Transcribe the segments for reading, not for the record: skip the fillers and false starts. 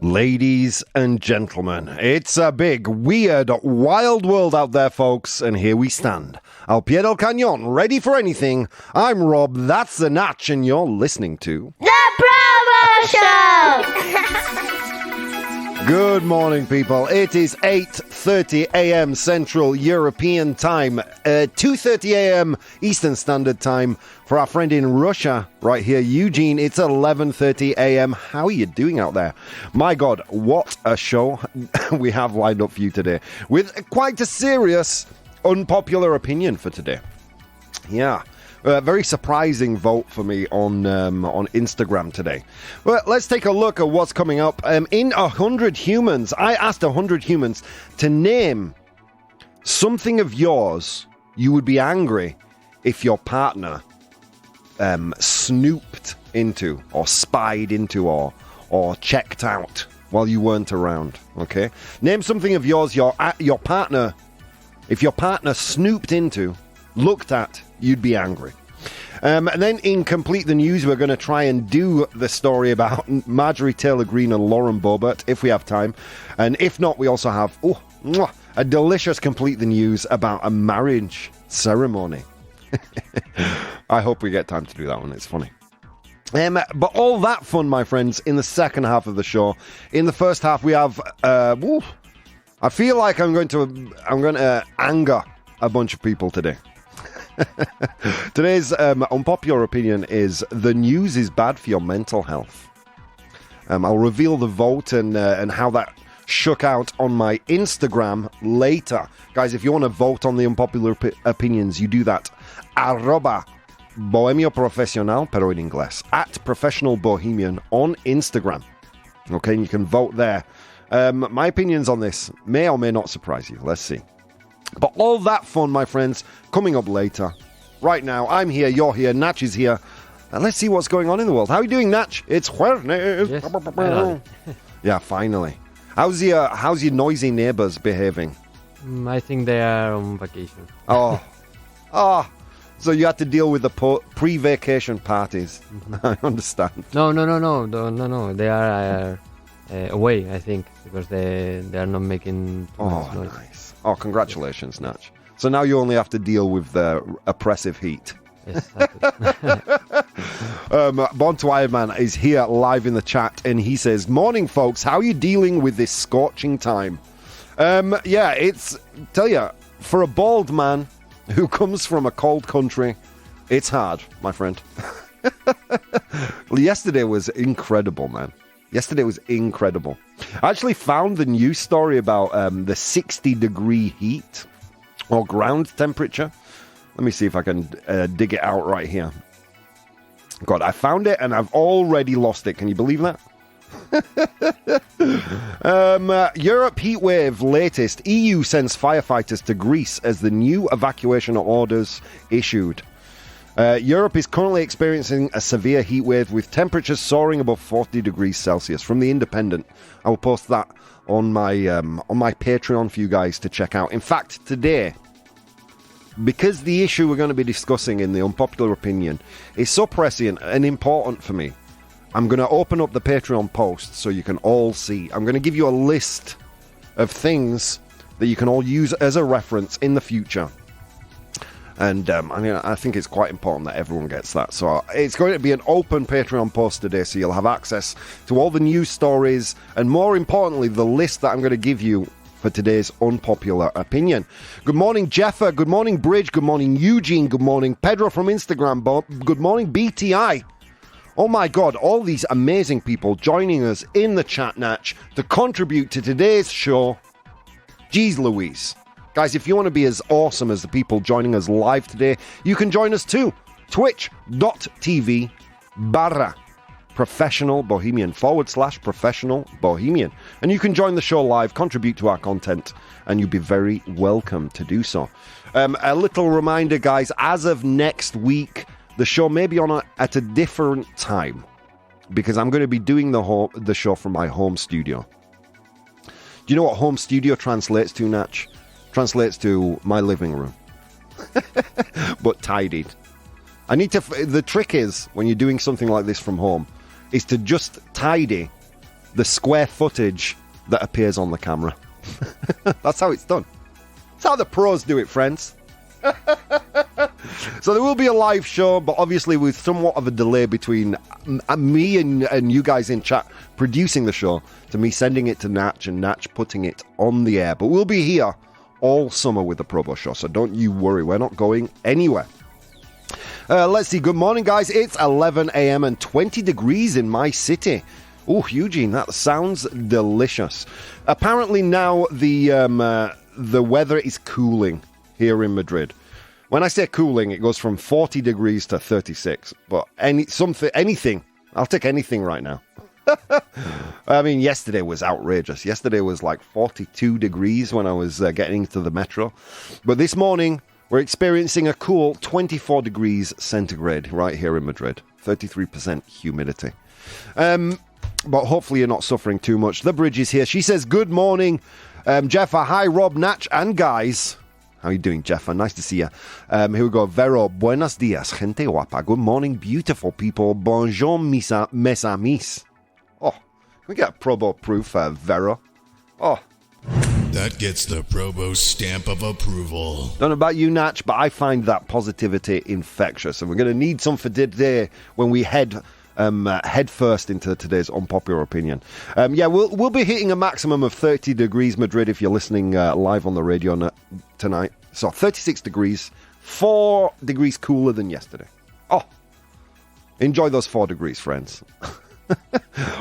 Ladies and gentlemen, it's a big, weird, wild world out there, folks, and here we stand. Al pie del cañón, ready for anything. I'm Rob, that's the Natch, and you're listening to... The ProBoh Show! Good morning, people. It is 8:30 a.m. Central European Time, 2:30 a.m. Eastern Standard Time. For our friend in Russia, right here, Eugene, it's 11:30 a.m. How are you doing out there? My God, what a show we have lined up for you today, with quite a serious, unpopular opinion for today. Yeah. Very surprising vote for me on Instagram today. Well, let's take a look at what's coming up. In 100 humans, I asked 100 humans to name something of yours you would be angry if your partner snooped into or spied into or checked out while you weren't around. Okay, name something of yours your partner, if your partner snooped into, looked at, you'd be angry. And then in Complete the News, we're going to try and do the story about Marjorie Taylor Greene and Lauren Boebert, if we have time. And if not, we also have a delicious Complete the News about a marriage ceremony. I hope we get time to do that one. It's funny. But all that fun, my friends, in the second half of the show. In the first half, we have... I feel like I'm going to anger a bunch of people today. Today's unpopular opinion is the news is bad for your mental health. I'll reveal the vote and how that shook out on my Instagram later. Guys, if you want to vote on the unpopular opinions, you do that. @Bohemio Profesional, pero en inglés. @Professional Bohemian on Instagram. Okay, and you can vote there. My opinions on this may or may not surprise you. Let's see. But all that fun, my friends, coming up later. Right now, I'm here, you're here, Natch is here. And let's see what's going on in the world. How are you doing, Natch? It's Jueves. Yes, yeah, finally. How's your noisy neighbors behaving? I think they are on vacation. Oh. So you had to deal with the pre-vacation parties. Mm-hmm. I understand. No. They are away, I think, because they are not making too much noise. Nice. Oh, congratulations, Natch. So now you only have to deal with the oppressive heat. Yes, Born to Iron Man is here live in the chat, and he says, "Morning, folks. How are you dealing with this scorching time?" Tell you, for a bald man who comes from a cold country, it's hard, my friend. Yesterday was incredible, man. Yesterday was incredible. I actually found the news story about the 60-degree heat or ground temperature. Let me see if I can dig it out right here. God, I found it and I've already lost it. Can you believe that? Europe heatwave latest. EU sends firefighters to Greece as the new evacuation orders issued. Europe is currently experiencing a severe heat wave with temperatures soaring above 40 degrees Celsius. From The Independent, I will post that on my Patreon for you guys to check out. In fact, today, because the issue we're going to be discussing in the unpopular opinion is so prescient and important for me, I'm going to open up the Patreon post so you can all see. I'm going to give you a list of things that you can all use as a reference in the future. And I think it's quite important that everyone gets that. So it's going to be an open Patreon post today, so you'll have access to all the news stories and, more importantly, the list that I'm going to give you for today's unpopular opinion. Good morning, Jeffa. Good morning, Bridge. Good morning, Eugene. Good morning, Pedro from Instagram. Good morning, BTI. Oh my God, all these amazing people joining us in the chat, Natch, to contribute to today's show. Jeez Louise. Guys, if you want to be as awesome as the people joining us live today, you can join us too. Twitch.tv/Professional Bohemian /Professional Bohemian. And you can join the show live, contribute to our content, and you'll be very welcome to do so. A little reminder, guys, as of next week, the show may be on at a different time because I'm going to be doing the show from my home studio. Do you know what home studio translates to, Natch? Translates to my living room. But tidied. I need to... The trick is, when you're doing something like this from home, is to just tidy the square footage that appears on the camera. That's how it's done. That's how the pros do it, friends. So there will be a live show, but obviously with somewhat of a delay between me and you guys in chat producing the show to me sending it to Natch and Natch putting it on the air. But we'll be here all summer with the ProBoh show, so don't you worry. We're not going anywhere. Let's see. Good morning, guys. It's 11 a.m. and 20 degrees in my city. Oh, Eugene, that sounds delicious. Apparently now the weather is cooling here in Madrid. When I say cooling, it goes from 40 degrees to 36. But anything, I'll take anything right now. I mean, yesterday was outrageous. Yesterday was like 42 degrees when I was getting to the metro. But this morning, we're experiencing a cool 24 degrees centigrade right here in Madrid. 33% humidity. But hopefully you're not suffering too much. The bridge is here. She says, good morning, Jeffa. Hi, Rob, Natch, and guys. How are you doing, Jeffa? Nice to see you. Here we go. Vero, buenos dias, gente guapa. Good morning, beautiful people. Bonjour, mes amis. Oh, can we get a ProBoh proof, Vero? Oh. That gets the ProBoh stamp of approval. Don't know about you, Natch, but I find that positivity infectious. And we're going to need some for today when we head first into today's unpopular opinion. We'll be hitting a maximum of 30 degrees Madrid if you're listening live on the radio tonight. So 36 degrees, 4 degrees cooler than yesterday. Oh, enjoy those 4 degrees, friends.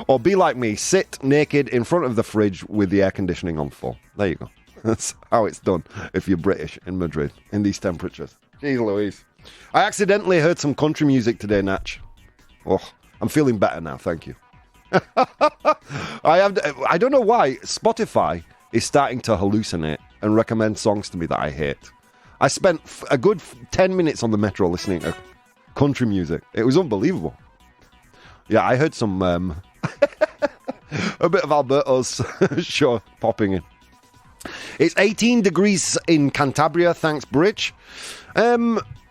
Or be like me, sit naked in front of the fridge with the air conditioning on full. There you go. That's how it's done if you're British in Madrid in these temperatures. Jeez Louise. I accidentally heard some country music today, Natch. Oh, I'm feeling better now, thank you. I don't know why Spotify is starting to hallucinate and recommend songs to me that I hate. I spent a good 10 minutes on the metro listening to country music. It was unbelievable. Yeah, I heard some a bit of Alberto's show popping in. It's 18 degrees in Cantabria, thanks, Bridge.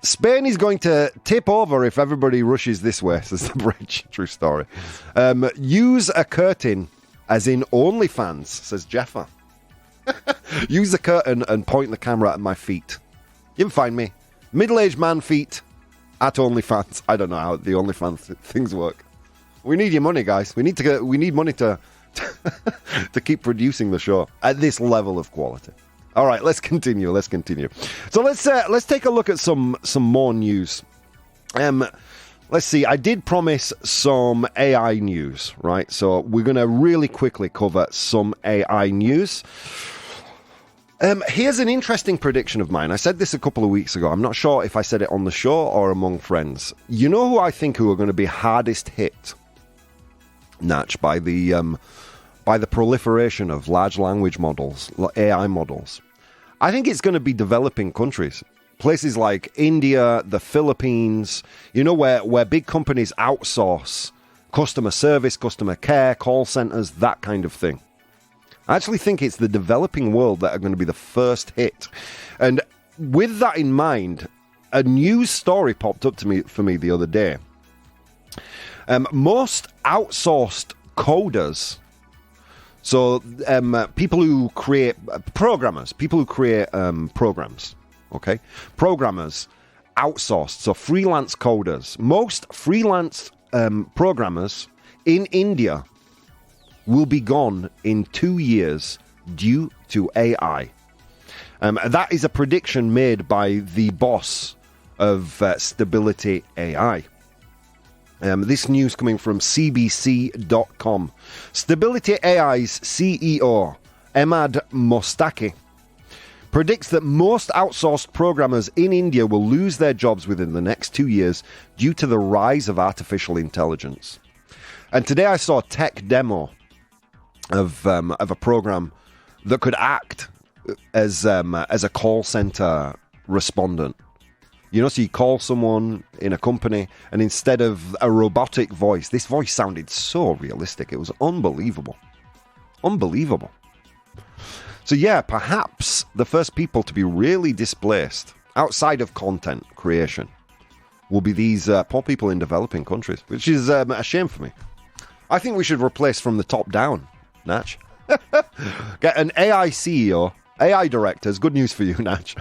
Spain is going to tip over if everybody rushes this way, says the Bridge. True story. Use a curtain, as in OnlyFans, says Jeffa. Use the curtain and point the camera at my feet. You can find me. Middle-aged man feet at OnlyFans. I don't know how the OnlyFans things work. We need your money, guys. We need money to to keep producing the show at this level of quality. All right, let's continue. So let's take a look at some more news. Let's see. I did promise some AI news, right? So we're going to really quickly cover some AI news. Here's an interesting prediction of mine. I said this a couple of weeks ago. I'm not sure if I said it on the show or among friends. You know who I think who are going to be hardest hit, Natch, by the proliferation of large language models, AI models? I think it's going to be developing countries. Places like India, the Philippines, you know, where big companies outsource customer service, customer care, call centers, that kind of thing. I actually think it's the developing world that are going to be the first hit. And with that in mind, a news story popped up for me the other day. Most outsourced coders, so people who create programmers, programs, okay? Programmers, outsourced, so freelance coders. Most freelance programmers in India will be gone in 2 years due to AI. That is a prediction made by the boss of Stability AI. This news coming from CBC.com. Stability AI's CEO, Ahmad Mostaki, predicts that most outsourced programmers in India will lose their jobs within the next 2 years due to the rise of artificial intelligence. And today I saw a tech demo of a program that could act as a call center respondent. You know, so you call someone in a company, and instead of a robotic voice, this voice sounded so realistic. It was unbelievable. Unbelievable. So yeah, perhaps the first people to be really displaced outside of content creation will be these poor people in developing countries, which is a shame for me. I think we should replace from the top down, Natch. Get an AI CEO, AI directors. Good news for you, Natch.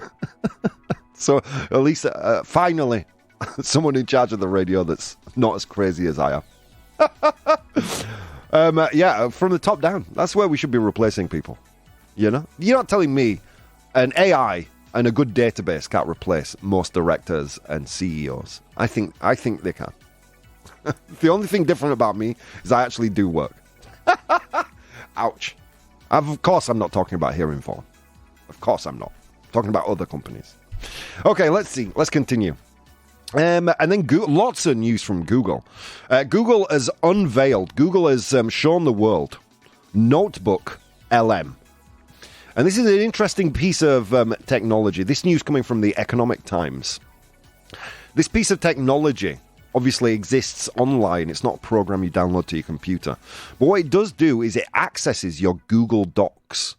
So at least finally, someone in charge of the radio that's not as crazy as I am. Yeah, from the top down. That's where we should be replacing people. You know? You're not telling me an AI and a good database can't replace most directors and CEOs. I think they can. The only thing different about me is I actually do work. Ouch. Of course I'm not talking about here in Vaughan. Of course I'm not. I'm talking about other companies. Okay, let's see. Let's continue. And then lots of news from Google. Google has unveiled, Google has shown the world NotebookLM. And this is an interesting piece of technology. This news coming from the Economic Times. This piece of technology obviously exists online. It's not a program you download to your computer. But what it does do is it accesses your Google Docs.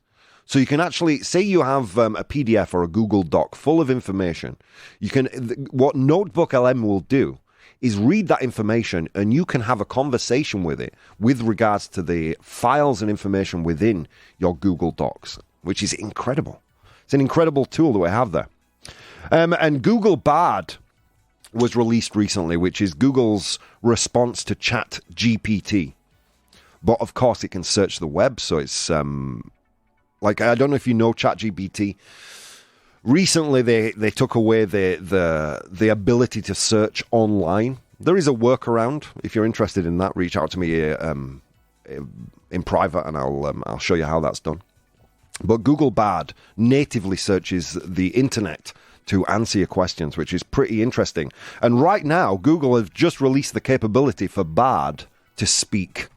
So you can actually, say you have a PDF or a Google Doc full of information. You can, what NotebookLM will do is read that information and you can have a conversation with it with regards to the files and information within your Google Docs, which is incredible. It's an incredible tool that we have there. And Google Bard was released recently, which is Google's response to ChatGPT. But of course, it can search the web, so it's like, I don't know if you know ChatGPT. Recently, they took away the ability to search online. There is a workaround. If you're interested in that, reach out to me in private, and I'll show you how that's done. But Google Bard natively searches the internet to answer your questions, which is pretty interesting. And right now, Google have just released the capability for Bard to speak.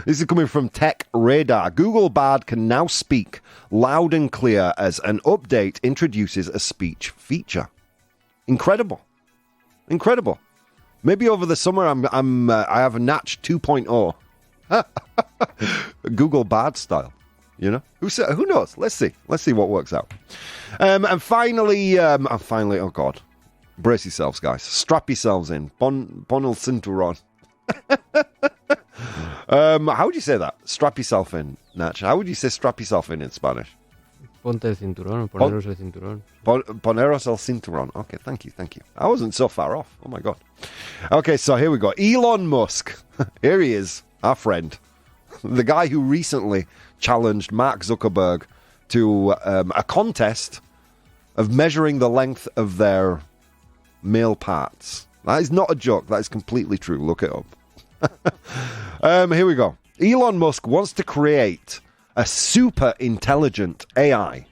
This is coming from Tech Radar. Google Bard can now speak loud and clear as an update introduces a speech feature. Incredible. Incredible. Maybe over the summer I have a Natch 2.0. Google Bard style. You know? Who knows? Let's see. Let's see what works out. And finally, oh God. Brace yourselves, guys. Strap yourselves in. Pon el cinturón. How would you say that? Strap yourself in, Natch. How would you say strap yourself in Spanish? Ponte el cinturón, poneros el cinturón. Poneros el cinturón. Okay, thank you. I wasn't so far off. Oh my God. Okay, so here we go. Elon Musk. Here he is, our friend. The guy who recently challenged Mark Zuckerberg to a contest of measuring the length of their male parts. That is not a joke. That is completely true. Look it up. Here we go. Elon Musk wants to create a super intelligent AI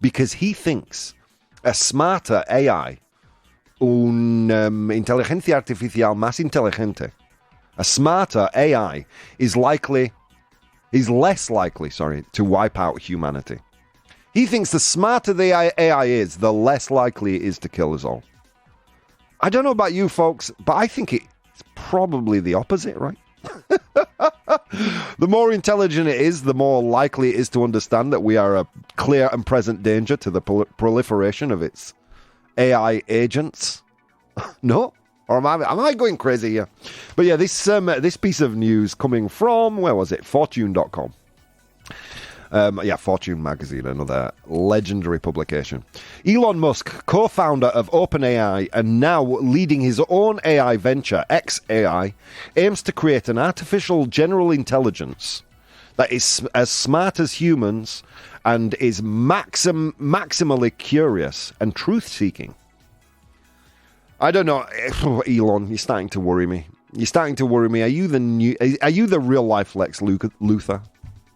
because he thinks a smarter AI, inteligencia artificial más inteligente, a smarter AI is less likely, to wipe out humanity. He thinks the smarter the AI is, the less likely it is to kill us all. I don't know about you folks, but I think it's probably the opposite, right? The more intelligent it is, the more likely it is to understand that we are a clear and present danger to the proliferation of its AI agents. No? Or am I going crazy here? But yeah, this piece of news coming from, where was it? Fortune.com. Fortune magazine, another legendary publication. Elon Musk, co-founder of OpenAI and now leading his own AI venture, XAI, aims to create an artificial general intelligence that is as smart as humans and is maximally curious and truth-seeking. I don't know, Elon, you're starting to worry me. Are you the real-life Lex Luthor?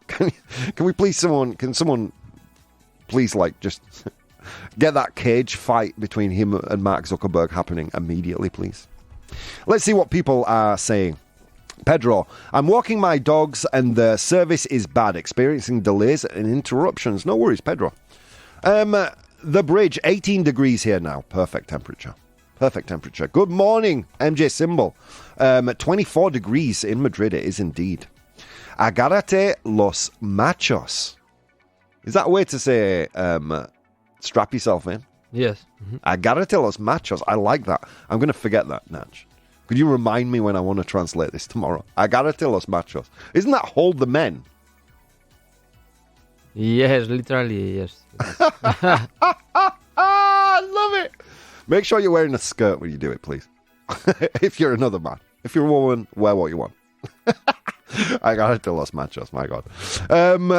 Can someone please just get that cage fight between him and Mark Zuckerberg happening immediately, please? Let's see what people are saying. Pedro, I'm walking my dogs and the service is bad, experiencing delays and interruptions. No worries, Pedro. The bridge, 18 degrees here now. Perfect temperature. Good morning, MJ Symbol. 24 degrees in Madrid, it is indeed. Agárrate los machos. Is that a way to say strap yourself in? Yes. Mm-hmm. Agárrate los machos. I like that. I'm going to forget that, Natch. Could you remind me when I want to translate this tomorrow? Agárrate los machos. Isn't that hold the men? Yes, literally, yes. I love it. Make sure you're wearing a skirt when you do it, please. If you're another man. If you're a woman, wear what you want. Agárrate los machos, my God.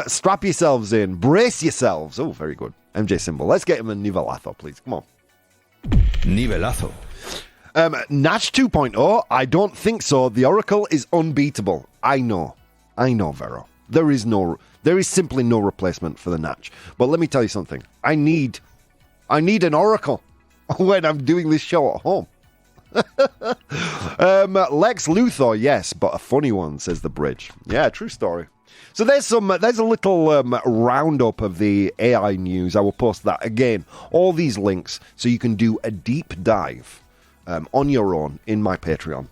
Strap yourselves in. Brace yourselves. Oh, very good. MJ Symbol. Let's get him a nivelazo, please. Come on. Nivelazo. Natch 2.0, I don't think so. The Oracle is unbeatable. I know, Vero. There is simply no replacement for the Natch. But let me tell you something. I need an Oracle when I'm doing this show at home. Lex Luthor, yes, but a funny one, says the bridge. Yeah, true story. So there's a little roundup of the AI news. I will post that again. All these links so you can do a deep dive on your own in my Patreon.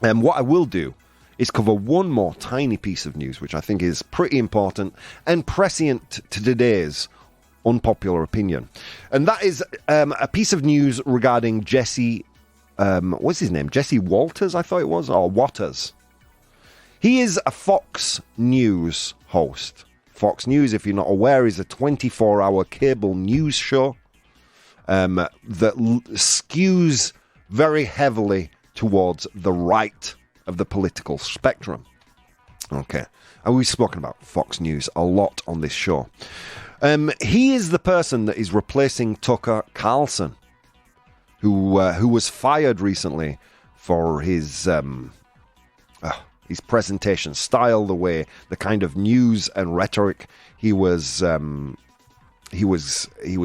And what I will do is cover one more tiny piece of news, which I think is pretty important and prescient to today's unpopular opinion. And that is a piece of news regarding Jesse, what's his name? Jesse Walters, I thought it was, or Waters. He is a Fox News host. Fox News, if you're not aware, is a 24-hour cable news show that skews very heavily towards the right of the political spectrum. Okay. And we've spoken about Fox News a lot on this show. He is the person that is replacing Tucker Carlson, who was fired recently for his presentation style, the kind of news and rhetoric he was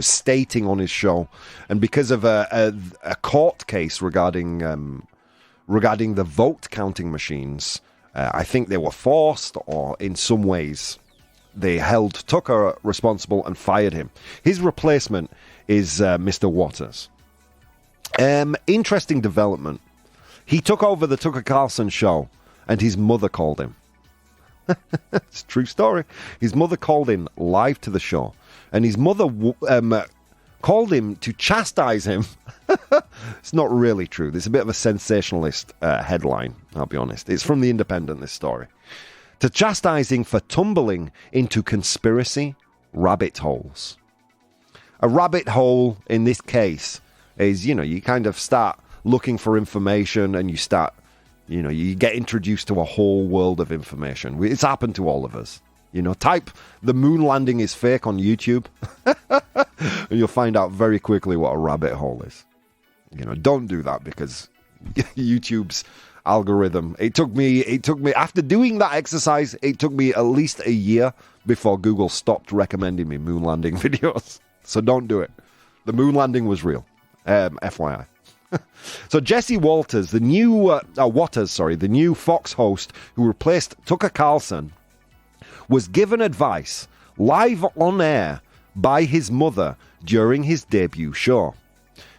stating on his show, and because of a court case regarding the vote counting machines, I think they were forced, or in some ways they held Tucker responsible and fired him. His replacement is Mr. Waters. Interesting development. He took over the Tucker Carlson show, and his mother called him. It's a true story. His mother called in live to the show, and his mother called him to chastise him. It's not really true. There's a bit of a sensationalist headline, I'll be honest. It's from The Independent, this story. To chastise him for tumbling into conspiracy rabbit holes. A rabbit hole, in this case, is, you kind of start looking for information, and you start... you get introduced to a whole world of information. It's happened to all of us. Type the moon landing is fake on YouTube, and you'll find out very quickly what a rabbit hole is. Don't do that, because YouTube's algorithm, it took me, after doing that exercise, it took me at least a year before Google stopped recommending me moon landing videos. So don't do it. The moon landing was real. FYI. So Jesse Walters, the new Fox host who replaced Tucker Carlson, was given advice live on air by his mother during his debut show.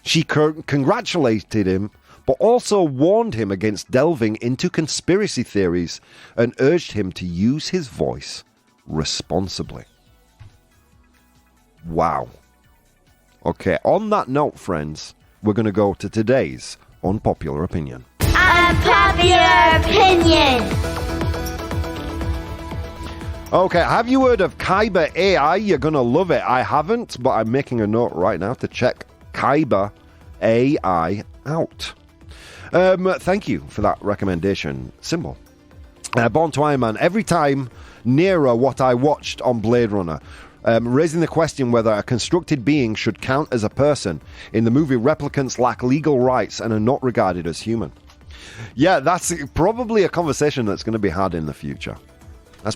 She congratulated him, but also warned him against delving into conspiracy theories and urged him to use his voice responsibly. Wow. Okay, on that note, friends, we're going to go to today's unpopular opinion. Unpopular opinion. Okay, have you heard of Kyber AI? You're going to love it. I haven't, but I'm making a note right now to check Kyber AI out. Thank you for that recommendation. Symbol. Born to Iron Man. Every time nearer what I watched on Blade Runner, raising the question whether a constructed being should count as a person. In the movie, replicants lack legal rights and are not regarded as human. Yeah, that's probably a conversation that's going to be had in the future. As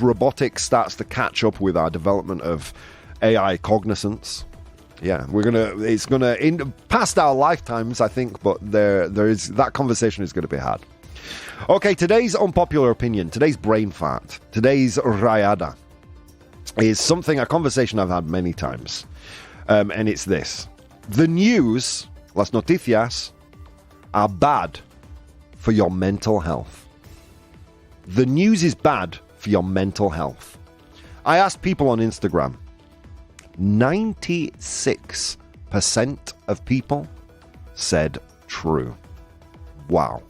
robotics starts to catch up with our development of AI cognizance. Yeah, it's gonna past our lifetimes, I think, but there is that conversation is going to be had. Okay, today's unpopular opinion, today's brain fart, today's rayada is a conversation I've had many times, and it's this: the news, las noticias, are bad for your mental health. The news is bad for your mental health. I asked people on Instagram. 96% of people said true. Wow.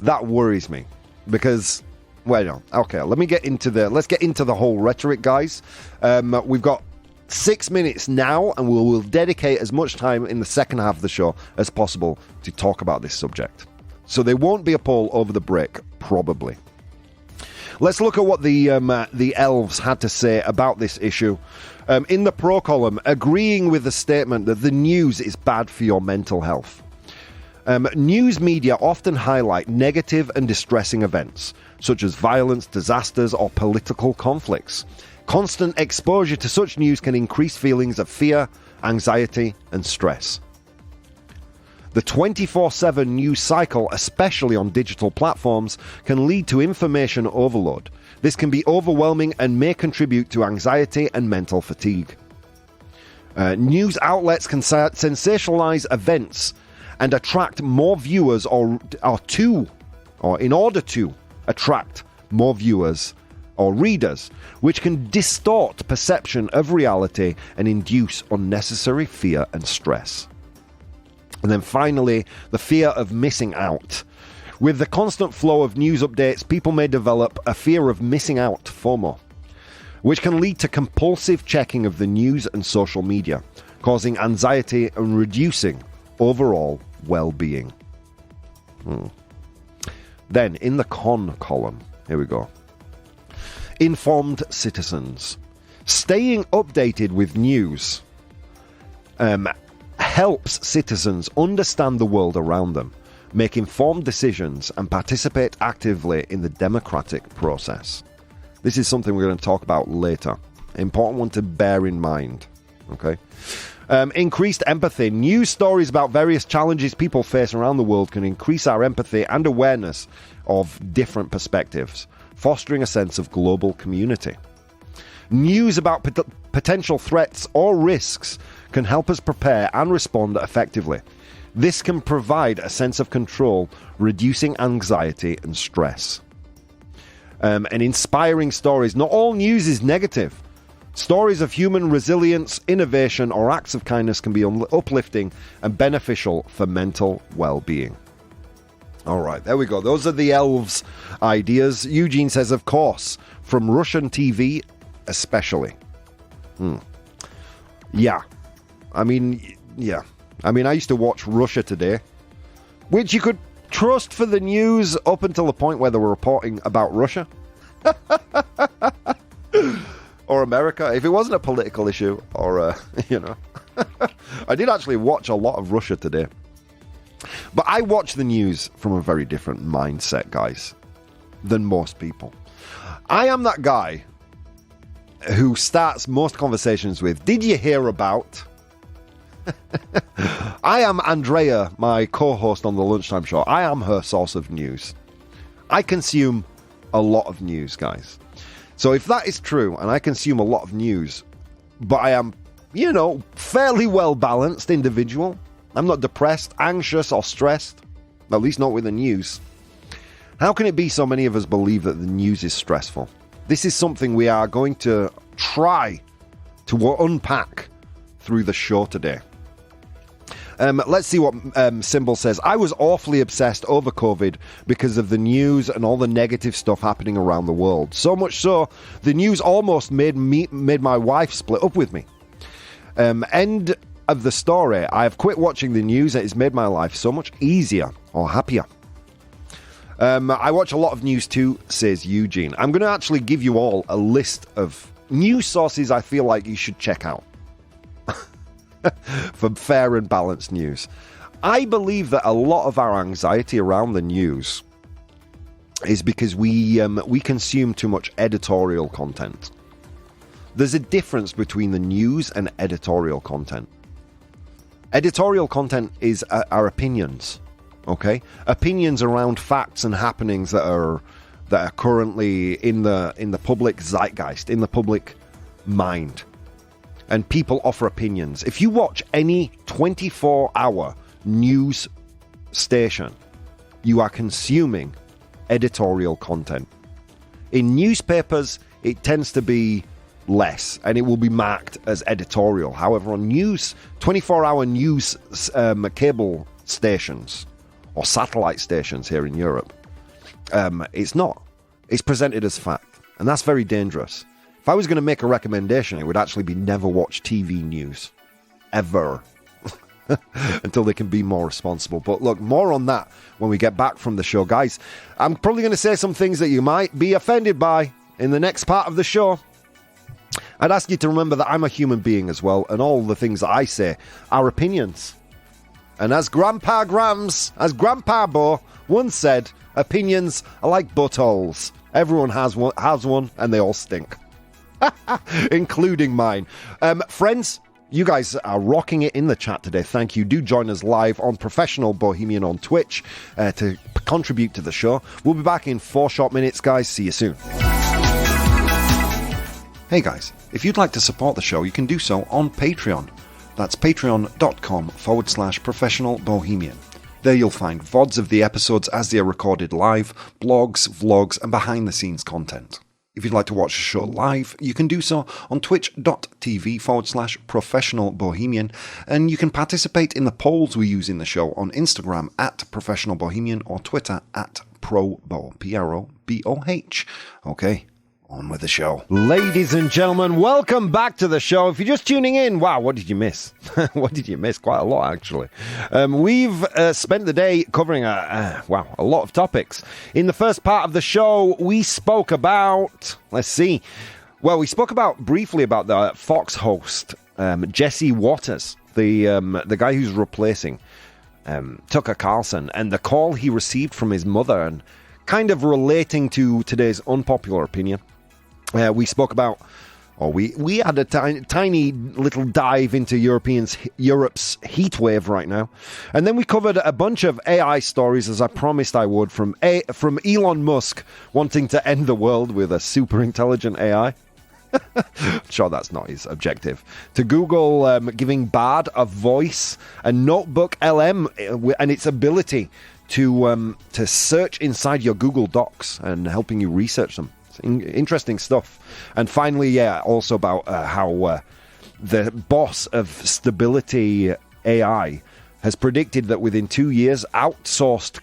That worries me because, well, no. Okay, let's get into the whole rhetoric, guys. We've got 6 minutes now, and we will dedicate as much time in the second half of the show as possible to talk about this subject. So there won't be a poll over the break, probably. Let's look at what the elves had to say about this issue. In the pro column, agreeing with the statement that the news is bad for your mental health. News media often highlight negative and distressing events, such as violence, disasters, or political conflicts. Constant exposure to such news can increase feelings of fear, anxiety, and stress. The 24/7 news cycle, especially on digital platforms, can lead to information overload. This can be overwhelming and may contribute to anxiety and mental fatigue. News outlets can sensationalize events and attract more viewers or in order to attract more viewers or readers, which can distort perception of reality and induce unnecessary fear and stress. And then finally, the fear of missing out. With the constant flow of news updates, people may develop a fear of missing out, FOMO, which can lead to compulsive checking of the news and social media, causing anxiety and reducing overall well-being. Then, in the con column, here we go. Informed citizens. Staying updated with news helps citizens understand the world around them, make informed decisions, and participate actively in the democratic process. This is something we're going to talk about later. Important one to bear in mind. Okay. Increased empathy. News stories about various challenges people face around the world can increase our empathy and awareness of different perspectives, fostering a sense of global community. News about potential threats or risks can help us prepare and respond effectively. This can provide a sense of control, reducing anxiety and stress. And inspiring stories. Not all news is negative. Stories of human resilience, innovation, or acts of kindness can be uplifting and beneficial for mental well-being. All right, there we go. Those are the elves' ideas. Eugene says, of course, from Russian TV especially. Yeah. I mean, I used to watch Russia Today, which you could trust for the news up until the point where they were reporting about Russia. Or America, if it wasn't a political issue, or, I did actually watch a lot of Russia Today. But I watch the news from a very different mindset, guys, than most people. I am that guy who starts most conversations with, did you hear about? I am Andrea, my co-host on the Lunchtime Show. I am her source of news. I consume a lot of news, guys. So if that is true, and I consume a lot of news, but I am, fairly well-balanced individual, I'm not depressed, anxious, or stressed, at least not with the news, how can it be so many of us believe that the news is stressful? This is something we are going to try to unpack through the show today. Let's see what Symbol says. I was awfully obsessed over COVID because of the news and all the negative stuff happening around the world. So much so, the news almost made my wife split up with me. End of the story. I have quit watching the news. It has made my life so much easier or happier. I watch a lot of news too, says Eugene. I'm going to actually give you all a list of news sources I feel like you should check out. For fair and balanced news. I believe that a lot of our anxiety around the news is because we consume too much editorial content. There's a difference between the news and editorial content. Editorial content is our opinions, okay? Opinions around facts and happenings that are currently in the public zeitgeist, in the public mind. And people offer opinions. If you watch any 24-hour news station, you are consuming editorial content. In newspapers, it tends to be less, and it will be marked as editorial. However, on 24-hour news cable stations or satellite stations here in Europe, it's not. It's presented as fact, and that's very dangerous. If I was going to make a recommendation, it would actually be never watch TV news. Ever. Until they can be more responsible. But look, more on that when we get back from the show. Guys, I'm probably going to say some things that you might be offended by in the next part of the show. I'd ask you to remember that I'm a human being as well, and all the things that I say are opinions. And as Grandpa Bo once said, opinions are like buttholes. Everyone has one, and they all stink. Including mine. Friends, you guys are rocking it in the chat today. Thank you. Do join us live on Professional Bohemian on Twitch to contribute to the show. We'll be back in 4 short minutes, guys. See you soon. Hey, guys. If you'd like to support the show, you can do so on Patreon. That's patreon.com/Professional Bohemian. There you'll find VODs of the episodes as they are recorded live, blogs, vlogs, and behind-the-scenes content. If you'd like to watch the show live, you can do so on twitch.tv/Professional Bohemian, and you can participate in the polls we use in the show on Instagram @Professional Bohemian or Twitter @ProBoh, ProBoh. Okay, on with the show. Ladies and gentlemen, welcome back to the show. If you're just tuning in, wow, what did you miss? What did you miss? Quite a lot, actually. We've spent the day covering a lot of topics. In the first part of the show, we spoke about, we spoke briefly about the Fox host, Jesse Waters, the guy who's replacing Tucker Carlson, and the call he received from his mother, and kind of relating to today's unpopular opinion. We spoke about, we had a tiny little dive into Europe's heat wave right now. And then we covered a bunch of AI stories, as I promised I would, from Elon Musk wanting to end the world with a superintelligent AI. I'm sure that's not his objective. To Google giving Bard a voice, and NotebookLM and its ability to search inside your Google Docs and helping you research them. Interesting stuff. And finally, also about how the boss of Stability AI has predicted that within 2 years, outsourced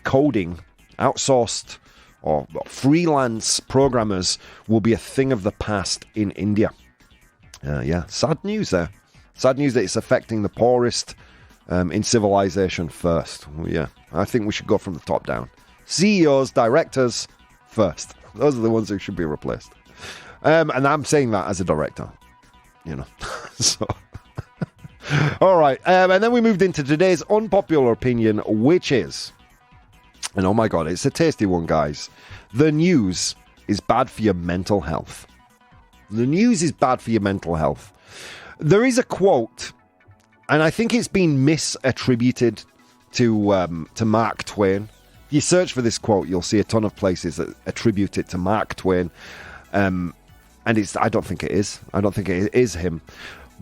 or freelance programmers will be a thing of the past in India. Sad news there. Sad news that it's affecting the poorest in civilization first. Yeah, I think we should go from the top down. CEOs, directors first. Those are the ones who should be replaced. And I'm saying that as a director, So, all right. And then we moved into today's unpopular opinion, which is, and oh my God, it's a tasty one, guys. The news is bad for your mental health. The news is bad for your mental health. There is a quote, and I think it's been misattributed to Mark Twain. If you search for this quote, you'll see a ton of places that attribute it to Mark Twain. And I don't think it is. I don't think it is him.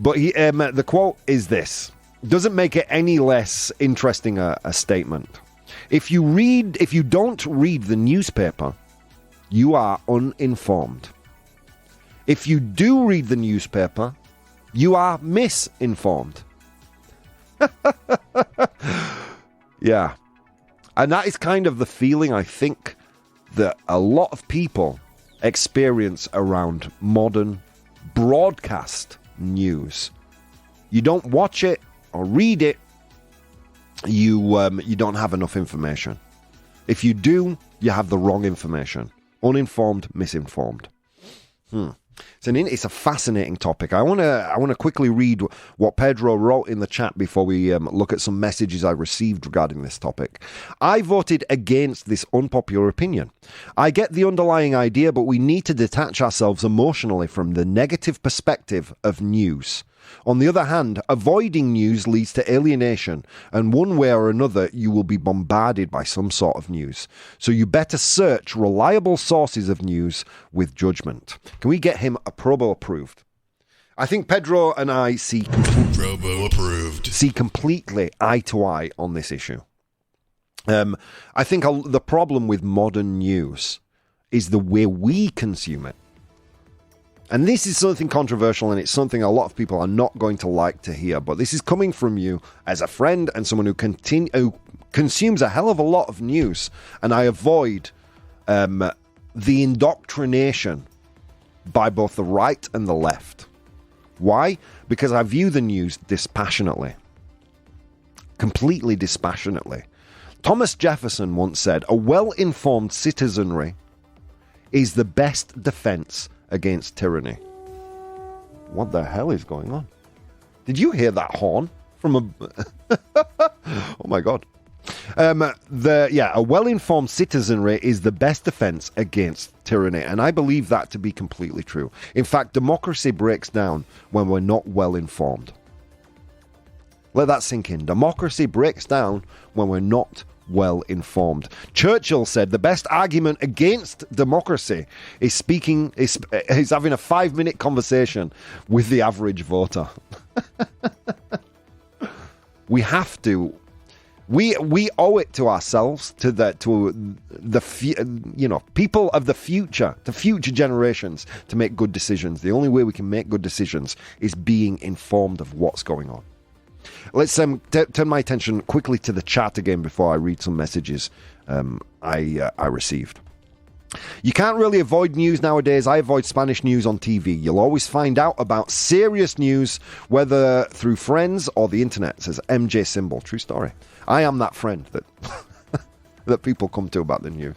But the quote is this. Doesn't make it any less interesting a statement. If you don't read the newspaper, you are uninformed. If you do read the newspaper, you are misinformed. Yeah. And that is kind of the feeling, I think, that a lot of people experience around modern broadcast news. You don't watch it or read it, you don't have enough information. If you do, you have the wrong information. Uninformed, misinformed. It's a fascinating topic. I want to quickly read what Pedro wrote in the chat before we look at some messages I received regarding this topic. I voted against this unpopular opinion. I get the underlying idea, but we need to detach ourselves emotionally from the negative perspective of news. On the other hand, avoiding news leads to alienation, and one way or another you will be bombarded by some sort of news. So you better search reliable sources of news with judgment. Can we get him a ProBoh approved? I think Pedro and I see ProBoh approved. See completely eye to eye on this issue. I think the problem with modern news is the way we consume it. And this is something controversial, and it's something a lot of people are not going to like to hear. But this is coming from you as a friend and someone who consumes a hell of a lot of news. And I avoid the indoctrination by both the right and the left. Why? Because I view the news dispassionately. Completely dispassionately. Thomas Jefferson once said, "A well-informed citizenry is the best defense against tyranny." What the hell is going on? Did you hear that horn from a... Oh my god. A well-informed citizenry is the best defense against tyranny, and I believe that to be completely true. In fact, democracy breaks down when we're not well-informed. Let that sink in. Democracy breaks down when we're not well-informed. Churchill said the best argument against democracy is having a 5-minute conversation with the average voter. We have to. We owe it to ourselves, to the people of the future, to future generations, to make good decisions. The only way we can make good decisions is being informed of what's going on. Let's turn my attention quickly to the chat again before I read some messages I received. You can't really avoid news nowadays. I avoid Spanish news on TV. You'll always find out about serious news, whether through friends or the internet, says MJ Symbol. True story. I am that friend that that people come to about the news.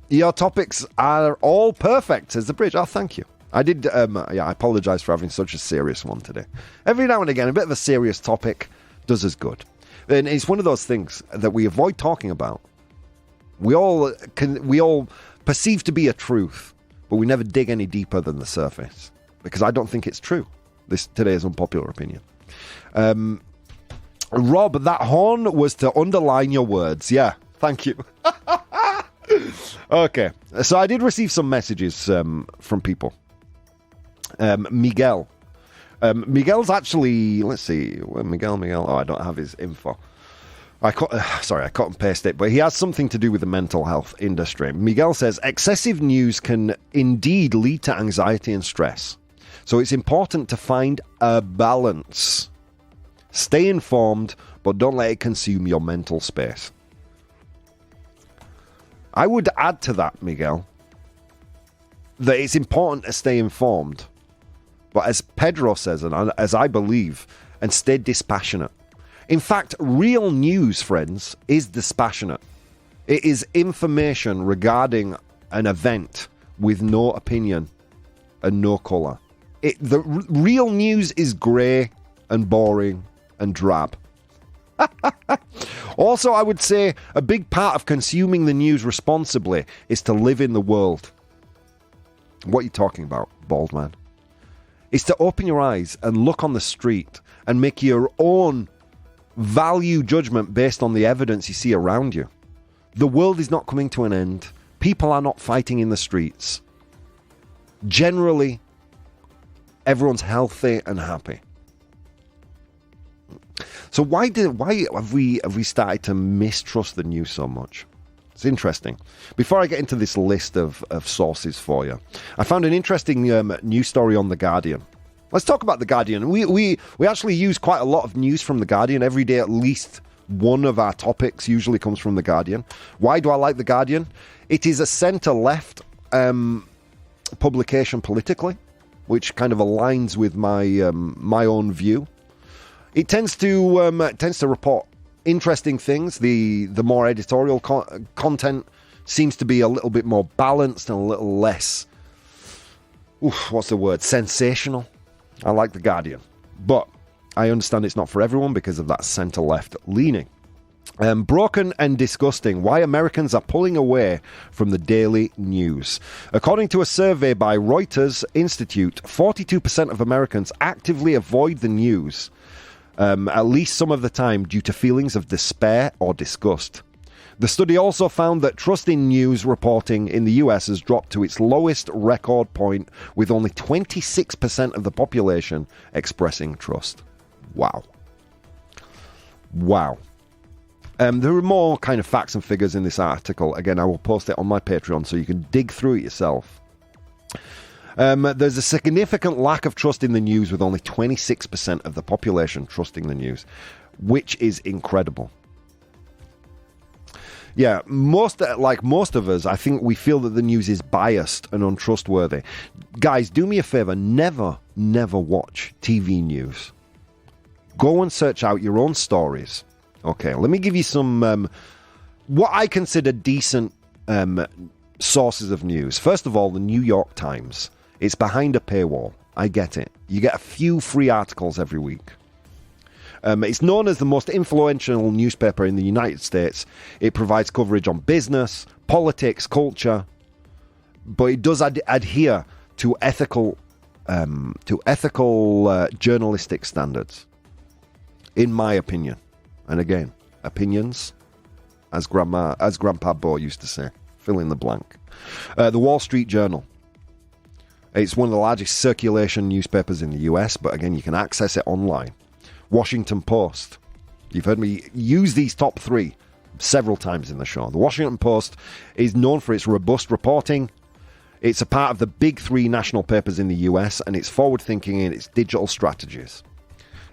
Your topics are all perfect, says the bridge. Oh, thank you. I did, I apologise for having such a serious one today. Every now and again, a bit of a serious topic does us good. And it's one of those things that we avoid talking about. We all perceive to be a truth, but we never dig any deeper than the surface, because I don't think it's true. Today's unpopular opinion. Rob, that horn was to underline your words. Yeah, thank you. Okay, so I did receive some messages from people. Miguel. Miguel's actually, let's see, Miguel. Oh, I don't have his info. I cut and paste it, but he has something to do with the mental health industry. Miguel says, excessive news can indeed lead to anxiety and stress. So it's important to find a balance. Stay informed, but don't let it consume your mental space. I would add to that, Miguel, that it's important to stay informed, but as Pedro says, and as I believe, and stay dispassionate. In fact, real news, friends, is dispassionate. It is information regarding an event with no opinion and no colour. The real news is grey and boring and drab. Also, I would say a big part of consuming the news responsibly is to live in the world. What are you talking about, bald man? It's to open your eyes and look on the street and make your own value judgment based on the evidence you see around you. The world is not coming to an end. People are not fighting in the streets. Generally, everyone's healthy and happy. So why have we started to mistrust the news so much? It's interesting. Before I get into this list of sources for you, I found an interesting news story on The Guardian. Let's talk about The Guardian. We actually use quite a lot of news from The Guardian. Every day, at least one of our topics usually comes from The Guardian. Why do I like The Guardian? It is a centre-left publication politically, which kind of aligns with my own view. It tends to report interesting things. The more editorial content seems to be a little bit more balanced and a little less, sensational. I like The Guardian, but I understand it's not for everyone because of that centre-left leaning. Broken and disgusting. Why Americans are pulling away from the daily news. According to a survey by Reuters Institute, 42% of Americans actively avoid the news, at least some of the time, due to feelings of despair or disgust. The study also found that trust in news reporting in the US has dropped to its lowest record point, with only 26% of the population expressing trust. Wow. There are more kind of facts and figures in this article. Again, I will post it on my Patreon so you can dig through it yourself. There's a significant lack of trust in the news, with only 26% of the population trusting the news, which is incredible. Yeah, most of us, I think we feel that the news is biased and untrustworthy. Guys, do me a favor, never watch TV news. Go and search out your own stories. Okay, let me give you some what I consider decent sources of news. First of all, the New York Times. It's behind a paywall. I get it. You get a few free articles every week. It's known as the most influential newspaper in the United States. It provides coverage on business, politics, culture, but it does adhere to ethical journalistic standards, in my opinion. And again, opinions, as Grandpa Bo used to say, fill in the blank. The Wall Street Journal. It's one of the largest circulation newspapers in the US, but again, you can access it online. Washington Post. You've heard me use these top three several times in the show. The Washington Post is known for its robust reporting. It's a part of the big three national papers in the US, and it's forward-thinking in its digital strategies.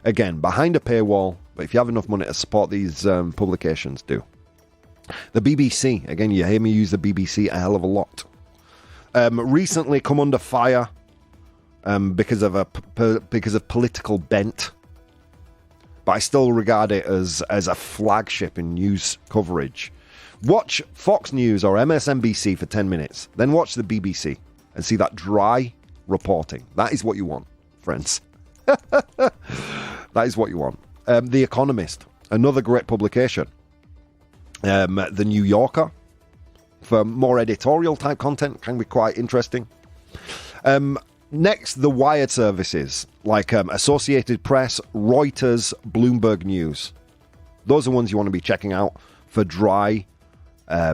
Again, behind a paywall, but if you have enough money to support these publications, do. The BBC. Again, you hear me use the BBC a hell of a lot. Recently come under fire because of political bent. But I still regard it as a flagship in news coverage. Watch Fox News or MSNBC for 10 minutes, then watch the BBC and see that dry reporting. That is what you want, friends. That is what you want. The Economist, another great publication. The New Yorker, for more editorial type content, can be quite interesting. Next, the wired services like Associated Press, Reuters, Bloomberg News. Those are ones you want to be checking out for dry. I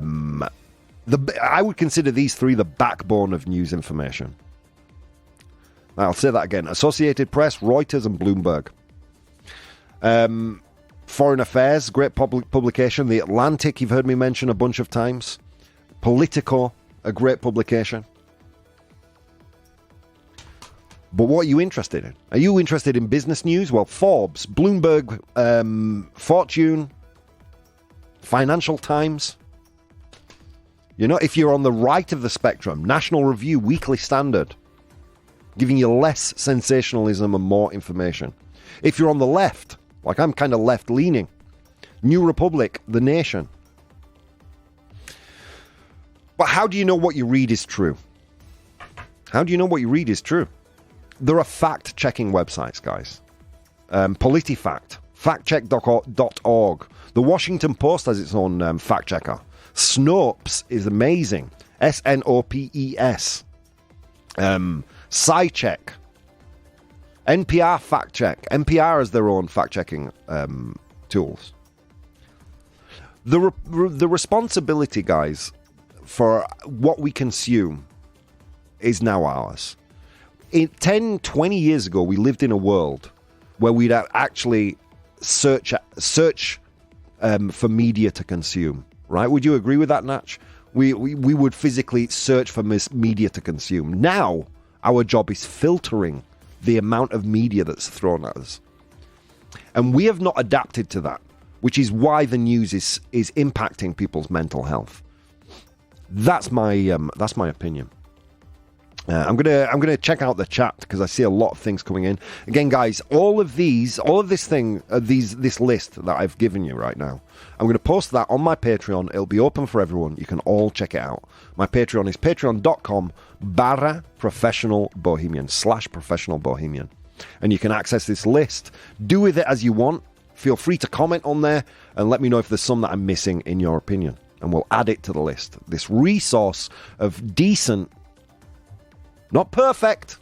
would consider these three the backbone of news information. I'll say that again. Associated Press, Reuters, and Bloomberg. Foreign Affairs, great publication. The Atlantic, you've heard me mention a bunch of times. Politico, a great publication. But what are you interested in? Are you interested in business news? Well, Forbes, Bloomberg, Fortune, Financial Times. You know, if you're on the right of the spectrum, National Review, Weekly Standard, giving you less sensationalism and more information. If you're on the left, like I'm kind of left-leaning, New Republic, The Nation. But how do you know what you read is true? How do you know what you read is true? There are fact-checking websites, guys. PolitiFact, factcheck.org. The Washington Post has its own fact-checker. Snopes is amazing. SNOPES. SciCheck. NPR fact-check. NPR has their own fact-checking tools. The responsibility, guys, for what we consume is now ours. 10, 20 years ago, we lived in a world where we'd actually search for media to consume, right? Would you agree with that, Natch? We would physically search for media to consume. Now, our job is filtering the amount of media that's thrown at us. And we have not adapted to that, which is why the news is impacting people's mental health. That's my opinion. I'm gonna check out the chat because I see a lot of things coming in. Again, guys, all of this list that I've given you right now, I'm gonna post that on my Patreon. It'll be open for everyone. You can all check it out. My Patreon is patreon.com/professionalbohemian, and you can access this list. Do with it as you want. Feel free to comment on there and let me know if there's some that I'm missing in your opinion, and we'll add it to the list. This resource of decent, not perfect,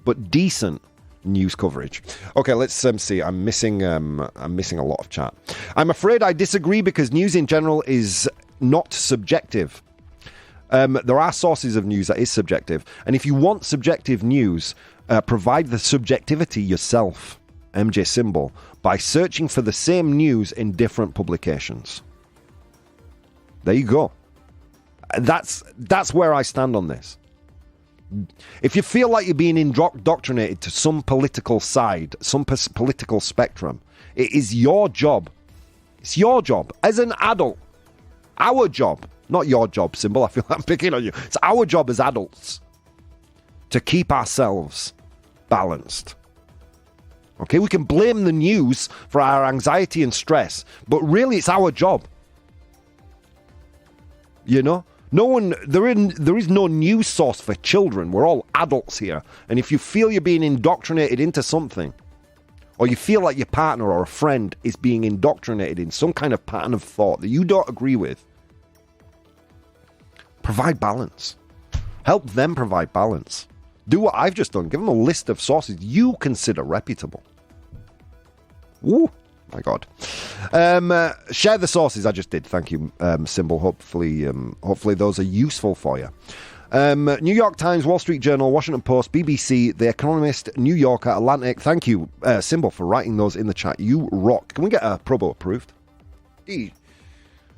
but decent news coverage. Okay, let's see. I'm missing a lot of chat. I'm afraid I disagree because news in general is not subjective. There are sources of news that is subjective, and if you want subjective news, provide the subjectivity yourself, MJ Symbol, by searching for the same news in different publications. There you go. That's where I stand on this. If you feel like you're being indoctrinated to some political side, some political spectrum, it is your job. It's your job as an adult. Our job, not your job, Symbol. I feel like I'm picking on you. It's our job as adults to keep ourselves balanced. Okay, we can blame the news for our anxiety and stress, but really it's our job. You know? There is no news source for children. We're all adults here. And if you feel you're being indoctrinated into something, or you feel like your partner or a friend is being indoctrinated in some kind of pattern of thought that you don't agree with, provide balance. Help them provide balance. Do what I've just done. Give them a list of sources you consider reputable. Ooh, my God. Share the sources. I just did. Thank you, Symbol. Hopefully those are useful for you. New York Times, Wall Street Journal, Washington Post, BBC, The Economist, New Yorker, Atlantic. Thank you, Symbol, for writing those in the chat. You rock. Can we get a ProBoh approved?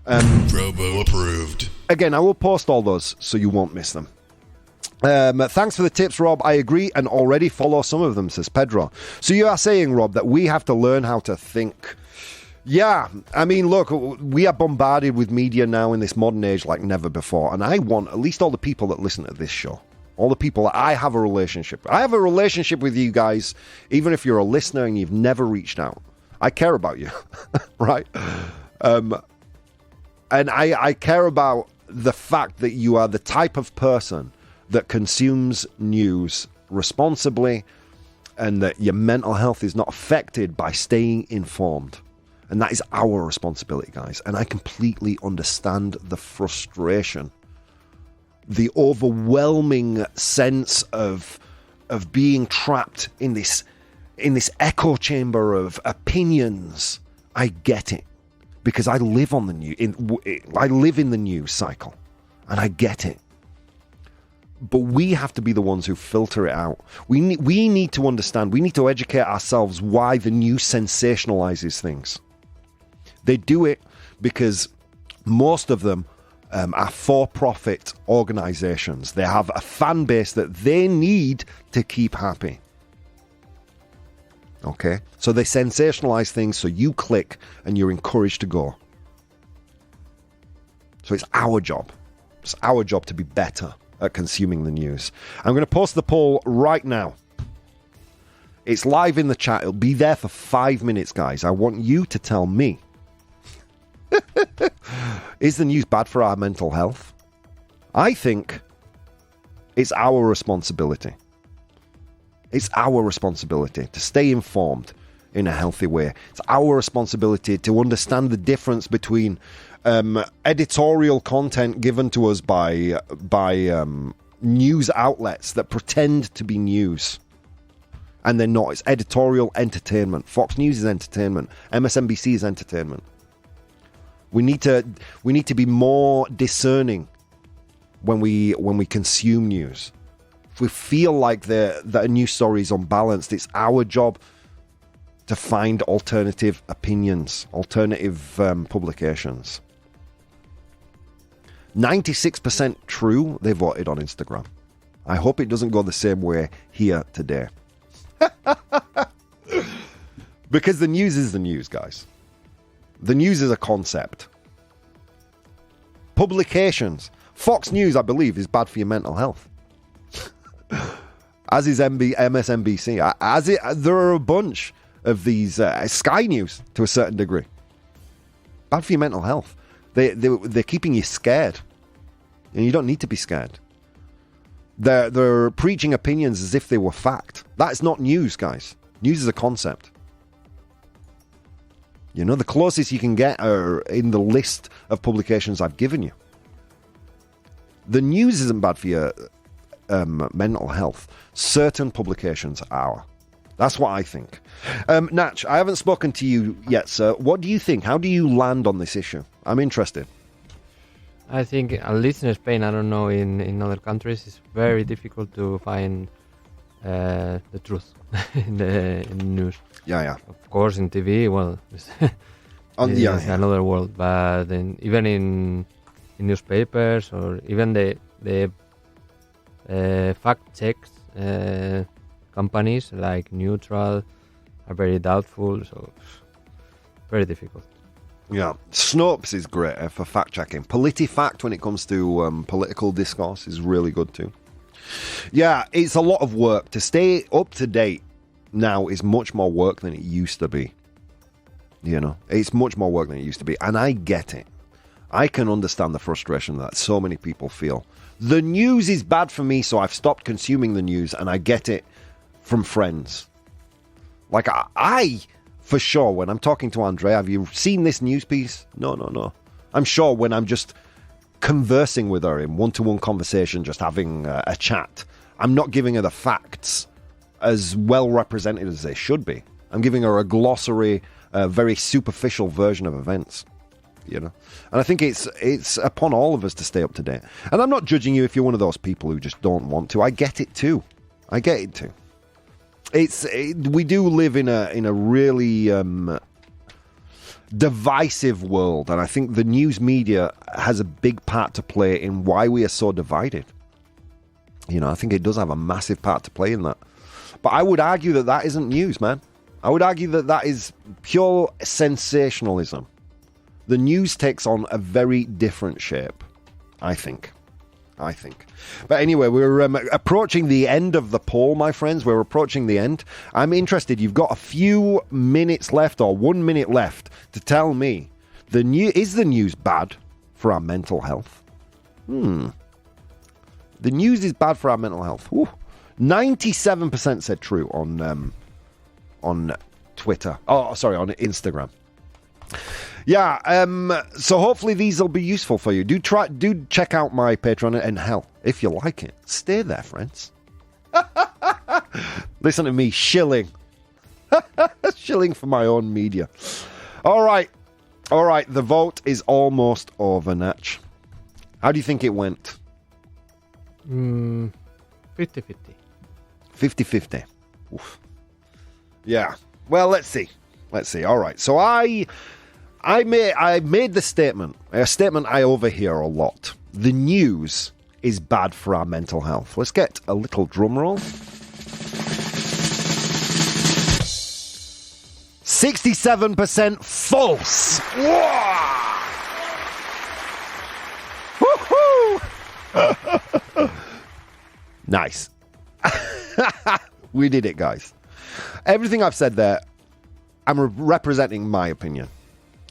ProBoh approved. Again, I will post all those so you won't miss them. Thanks for the tips, Rob. I agree and already follow some of them, says Pedro. So you are saying, Rob, that we have to learn how to think. Yeah, I mean, look, we are bombarded with media now in this modern age like never before. And I want at least all the people that listen to this show, all the people that I have a relationship. I have a relationship with you guys, even if you're a listener and you've never reached out. I care about you, right? And I care about the fact that you are the type of person that consumes news responsibly and that your mental health is not affected by staying informed. And that is our responsibility, guys. And I completely understand the frustration, the overwhelming sense of being trapped in this echo chamber of opinions. I get it because I live on the news. I live in the news cycle, and I get it. But we have to be the ones who filter it out. We need to understand. We need to educate ourselves why the news sensationalizes things. They do it because most of them are for-profit organizations. They have a fan base that they need to keep happy. Okay? So they sensationalize things so you click and you're encouraged to go. So it's our job. It's our job to be better at consuming the news. I'm going to post the poll right now. It's live in the chat. It'll be there for 5 minutes, guys. I want you to tell me. Is the news bad for our mental health? I think it's our responsibility. It's our responsibility to stay informed in a healthy way. It's our responsibility to understand the difference between editorial content given to us by news outlets that pretend to be news. And they're not. It's editorial entertainment. Fox News is entertainment. MSNBC is entertainment. We need to be more discerning when we consume news. If we feel like that a news story is unbalanced, it's our job to find alternative opinions, alternative publications. 96% true, they voted on Instagram. I hope it doesn't go the same way here today. Because the news is the news, guys. The news is a concept. Publications. Fox News, I believe, is bad for your mental health. As is MSNBC. There are a bunch of these. Sky News, to a certain degree. Bad for your mental health. They're keeping you scared. And you don't need to be scared. They're preaching opinions as if they were fact. That's not news, guys. News is a concept. You know, the closest you can get are in the list of publications I've given you. The news isn't bad for your mental health. Certain publications are. That's what I think. Natch, I haven't spoken to you yet, sir. What do you think? How do you land on this issue? I'm interested. I think, at least in Spain, I don't know, in other countries, it's very difficult to find the truth in the news. Yeah. Of course, in TV, well, it's another world. But even in newspapers, or even the Fact checks companies like Neutral are very doubtful, so very difficult. Yeah, Snopes is great for fact-checking. PolitiFact, when it comes to political discourse, is really good too. Yeah, it's a lot of work. To stay up to date now is much more work than it used to be. You know, it's much more work than it used to be. And I get it. I can understand the frustration that so many people feel. The news is bad for me, so I've stopped consuming the news, and I get it from friends. Like, I for sure, when I'm talking to Andre, have you seen this news piece? No. I'm sure when I'm just conversing with her in one-to-one conversation, just having a chat, I'm not giving her the facts as well represented as they should be. I'm giving her a glossary, a very superficial version of events, you know. And I think it's upon all of us to stay up to date. And I'm not judging you if you're one of those people who just don't want to. I get it too. We do live in a really divisive world, and I think the news media has a big part to play in why we are so divided. You know, I think it does have a massive part to play in that. But I would argue that isn't news, man. I would argue that is pure sensationalism. The news takes on a very different shape, I think. But anyway, we're approaching the end of the poll, my friends. We're approaching the end. I'm interested. You've got a few minutes left, or 1 minute left, to tell me, is the news bad for our mental health? The news is bad for our mental health. 97% said true on Twitter. Oh, sorry, on Instagram. Yeah, so hopefully these will be useful for you. Do check out my Patreon, and hell, if you like it, stay there, friends. Listen to me shilling. Shilling for my own media. All right, the vote is almost over, Natch. How do you think it went? 50-50. 50-50. Oof. Yeah, well, let's see. All right, so I made the statement, a statement I overhear a lot. The news is bad for our mental health. Let's get a little drum roll. 67% false. Woohoo! Nice. We did it, guys. Everything I've said there, I'm representing my opinion.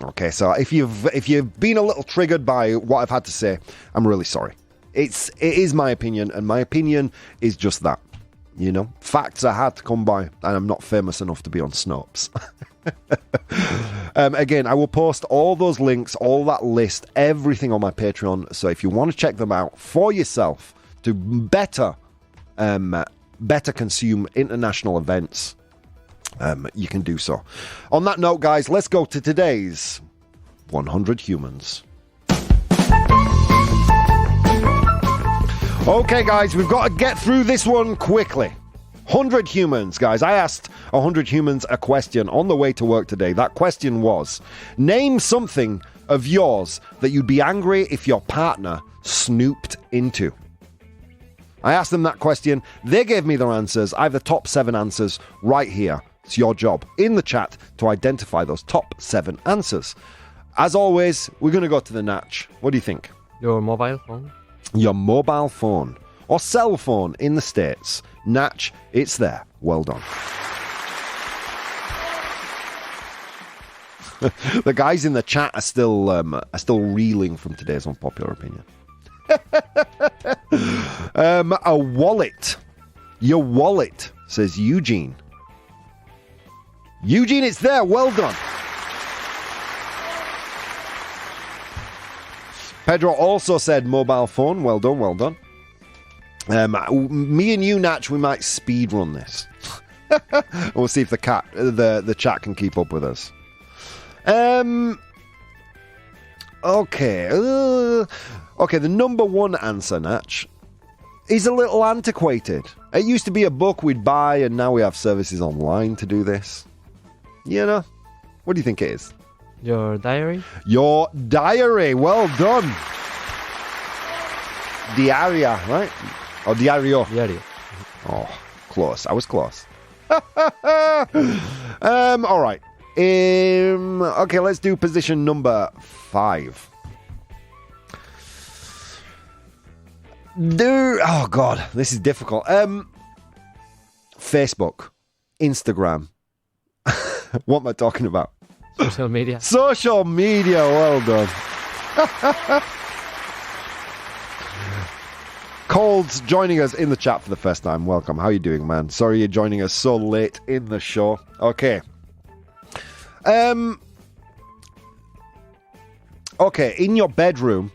Okay, so if you've been a little triggered by what I've had to say, I'm really sorry. It is my opinion, and my opinion is just that. You know, facts are hard to come by, and I'm not famous enough to be on Snopes. Again, I will post all those links, all that list, everything on my Patreon. So if you want to check them out for yourself to better consume international events, you can do so. On that note, guys, let's go to today's 100 Humans. Okay, guys, we've got to get through this one quickly. 100 Humans, guys. I asked 100 Humans a question on the way to work today. That question was, name something of yours that you'd be angry if your partner snooped into. I asked them that question. They gave me their answers. I have the top 7 answers right here. It's your job in the chat to identify those top 7 answers. As always, we're going to go to the Natch. What do you think? Your mobile phone? Your mobile phone or cell phone in the States. Natch, it's there. Well done. The guys in the chat are still reeling from today's unpopular opinion. A wallet. Your wallet, says Eugene. Eugene, it's there. Well done. Pedro also said mobile phone. Well done, well done. Me and you, Natch, we might speed run this. We'll see if the chat can keep up with us. Okay. Okay, the number 1 answer, Natch, is a little antiquated. It used to be a book we'd buy, and now we have services online to do this. You know? What do you think it is? Your diary? Your diary. Well done. Diaria, right? Or diario. Diario. Oh, close. I was close. All right. Okay, let's do position number 5. Oh, God. This is difficult. Facebook. Instagram. What am I talking about? Social media. Social media. Well done. Cold's joining us in the chat for the first time. Welcome. How you doing, man? Sorry you're joining us so late in the show. Okay. Okay, in your bedroom,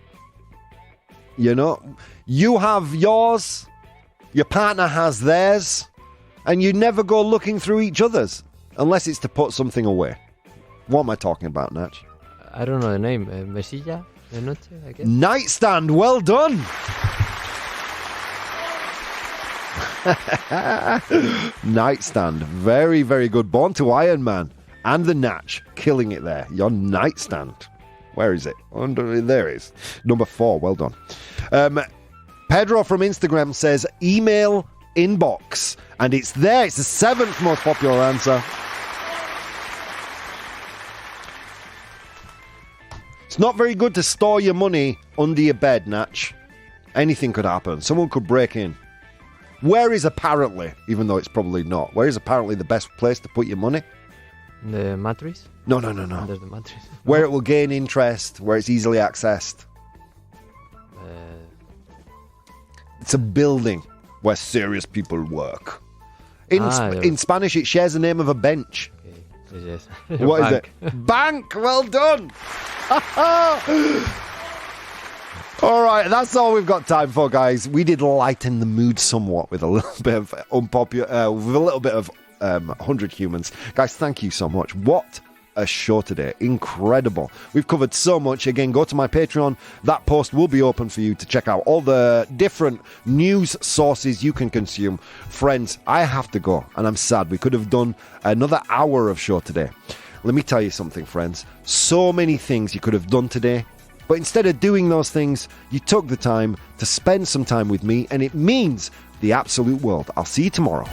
you know, you have yours, your partner has theirs, and you never go looking through each other's unless it's to put something away. What am I talking about, Natch? I don't know the name. Mesilla de noche, I guess. Nightstand. Well done. Nightstand. Very, very good. Born to Iron Man and the Natch. Killing it there. Your nightstand. Where is it? There it is. Number 4. Well done. Pedro from Instagram says email inbox. And it's there. It's the 7th most popular answer. It's not very good to store your money under your bed, Natch. Anything could happen. Someone could break in. Where is apparently, even though it's probably not, where is apparently the best place to put your money? The mattress? No. Under the mattress. Where it will gain interest, where it's easily accessed. It's a building where serious people work. In Spanish, it shares the name of a bench. Okay. Yes. What is Bank. it? Bank! Well done! All right, that's all we've got time for, guys. We did lighten the mood somewhat with a little bit of unpopular, with a little bit of 100 Humans. Guys, thank you so much. What a show today. Incredible. We've covered so much. Again, go to my Patreon. That post will be open for you to check out all the different news sources you can consume. Friends, I have to go, and I'm sad. We could have done another hour of show today. Let me tell you something, friends. So many things you could have done today. But instead of doing those things, you took the time to spend some time with me, and it means the absolute world. I'll see you tomorrow.